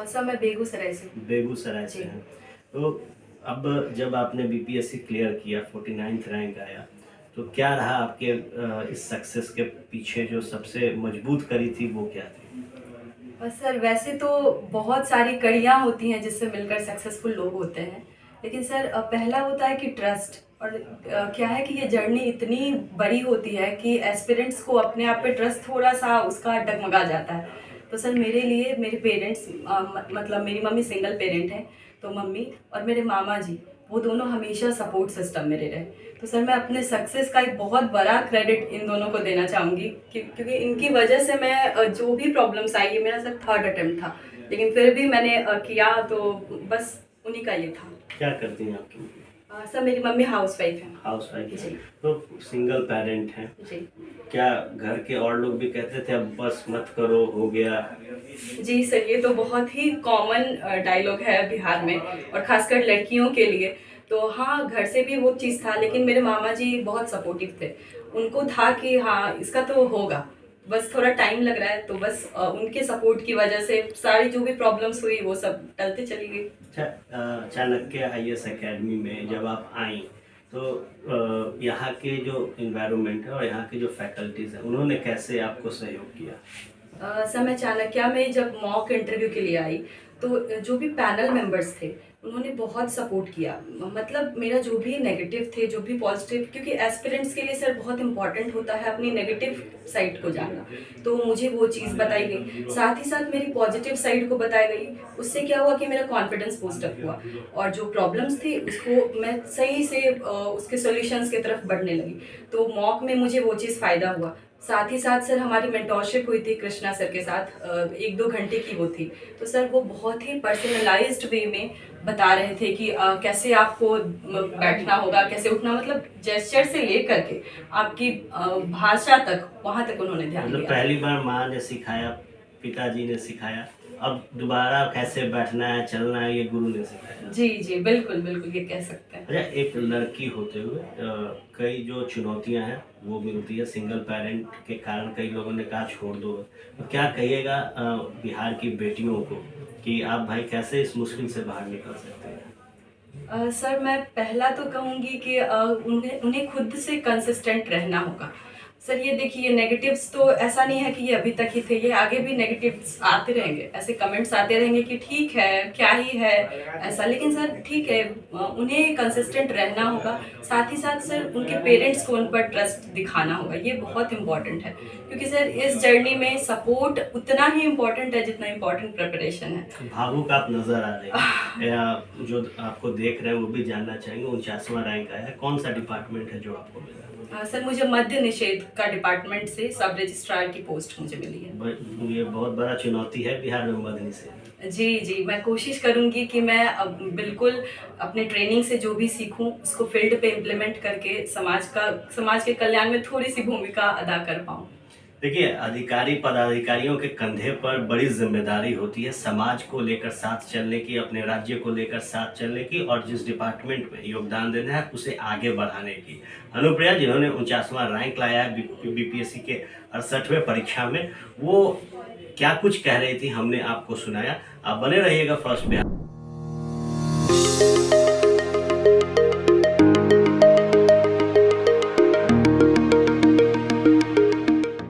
Sir मैं बेगूसराय से हूँ। बेगूसराय से जी। हैं। तो अब जब आपने बीपीएससी क्लियर किया, 49th रैंक आया, तो क्या रहा आपके इस सक्सेस के पीछे जो सबसे मजबूत कड़ी थी वो क्या थी? सर वैसे तो बहुत सारी कड़ियाँ होती हैं जिससे मिलकर सक्सेसफुल लोग होते हैं। लेकिन सर पहला होता है कि ट्रस्ट। और क्या है कि ये जर्नी इतनी बड़ी होती है कि एस्पिरेंट्स को अपने आप पे ट्रस्ट थोड़ा-सा उसका डगमगा जाता है। तो सर मेरे लिए मेरे पेरेंट्स मतलब मेरी मम्मी सिंगल पेरेंट हैं, तो मम्मी और मेरे मामा जी, वो दोनों हमेशा सपोर्ट सिस्टम मेरे रहे। तो सर मैं अपने सक्सेस का एक बहुत बड़ा क्रेडिट इन दोनों को देना चाहूँगी क्योंकि इनकी वजह से मैं जो भी प्रॉब्लम्स आई, ये मेरा सर थर्ड अटेम्प्ट था, लेकिन फिर भी मैंने किया, तो बस उन्हीं का ये था। क्या करती हैं आपकी? सर मेरी मम्मी हाउस वाइफ हैं। हाउस वाइफ जी। हैं, तो सिंगल पेरेंट हैं। जी। क्या घर के और लोग भी कहते थे अब बस मत करो, हो गया? जी सर, ये तो बहुत ही कॉमन डायलॉग है बिहार में, और ख़ासकर लड़कियों के लिए। तो हाँ, घर से भी वो चीज़ था, लेकिन मेरे मामा जी बहुत सपोर्टिव थे। उनको था कि हाँ, इसका तो होगा, बस थोड़ा टाइम लग रहा है, तो बस उनके सपोर्ट की वजह से सारी जो भी प्रॉब्लम्स हुई वो सब टलते चली गई। अच्छा, चाणक्य आईएएस एकेडमी में जब आप आई, तो यहाँ के जो इन्वायरमेंट है और यहाँ के जो फैकल्टीज़ हैं, उन्होंने कैसे आपको सहयोग किया? सर मैं चाणक्य में जब मॉक इंटरव्यू के लिए आई, तो जो भी पैनल मेंबर्स थे उन्होंने बहुत सपोर्ट किया। मतलब मेरा जो भी नेगेटिव थे, जो भी पॉजिटिव, क्योंकि एस्पिरेंट्स के लिए सर बहुत इंपॉर्टेंट होता है अपनी नेगेटिव साइड को जानना, तो मुझे वो चीज़ बताई गई, साथ ही साथ मेरी पॉजिटिव साइड को बताई गई। उससे क्या हुआ कि मेरा कॉन्फिडेंस बूस्ट अप हुआ, और जो प्रॉब्लम्स थी उसको मैं सही से उसके सॉल्यूशंस की तरफ बढ़ने लगी। तो मॉक में मुझे वो चीज़ फ़ायदा हुआ। साथ ही साथ सर हमारी मेंटोरशिप हुई थी कृष्णा सर के साथ, 1-2 घंटे की वो थी। तो सर वो बहुत ही पर्सनलाइज्ड वे में बता रहे थे कि कैसे आपको बैठना होगा, कैसे उठना, मतलब जेस्चर से लेकर के आपकी भाषा तक, वहाँ तक उन्होंने ध्यान मतलब दिया। पहली बार माँ ने सिखाया, पिताजी ने सिखाया, अब दोबारा कैसे बैठना है, चलना है, ये गुरु ने सिखाया। जी, जी, बिल्कुल, बिल्कुल ये कह सकते हैं। अच्छा, एक लड़की होते हुए कई जो चुनौतियां हैं वो मिलती है, सिंगल पेरेंट के कारण कई लोगों ने कहा छोड़ दो, तो क्या कहिएगा बिहार की बेटियों को कि आप भाई कैसे इस मुश्किल से बाहर निकल सकते हैं? सर मैं पहला तो कहूँगी कि उन्हें उन्हें खुद से कंसिस्टेंट रहना होगा। सर ये देखिए, नेगेटिव्स तो ऐसा नहीं है कि ये अभी तक ही थे, ये आगे भी नेगेटिव्स आते रहेंगे, ऐसे कमेंट्स आते रहेंगे कि ठीक है, क्या ही है ऐसा। लेकिन सर ठीक है, उन्हें कंसिस्टेंट रहना होगा। साथ ही साथ सर उनके पेरेंट्स को उन पर ट्रस्ट दिखाना होगा, ये बहुत इम्पॉर्टेंट है, क्योंकि सर इस जर्नी में सपोर्ट उतना ही इम्पॉर्टेंट है जितना इम्पॉर्टेंट प्रिपरेशन है। भावुक आप नजर आ रहे हैं, या जो आपको देख रहे हैं वो भी जानना चाहेंगे, 49वां रैंक आया है, कौन सा डिपार्टमेंट है जो आपको मिला? सर मुझे मद्य निषेध का डिपार्टमेंट से सब रजिस्ट्रार की पोस्ट मुझे मिली है। ये बहुत बड़ा चुनौती है बिहार में मदनी से। जी, जी, मैं कोशिश करूँगी कि मैं अब बिल्कुल अपने ट्रेनिंग से जो भी सीखूँ उसको फील्ड पे इम्प्लीमेंट करके समाज के कल्याण में थोड़ी-सी भूमिका अदा कर पाऊँ। देखिए, अधिकारी पदाधिकारियों के कंधे पर बड़ी जिम्मेदारी होती है समाज को लेकर साथ चलने की, अपने राज्य को लेकर साथ चलने की, और जिस डिपार्टमेंट में योगदान देना है उसे आगे बढ़ाने की। अनुप्रिया जिन्होंने 49वां रैंक लाया है बीपीएससी के 68वें परीक्षा में, वो क्या कुछ कह रही थी हमने आपको सुनाया। आप बने रहिएगा फर्स्ट बिहार।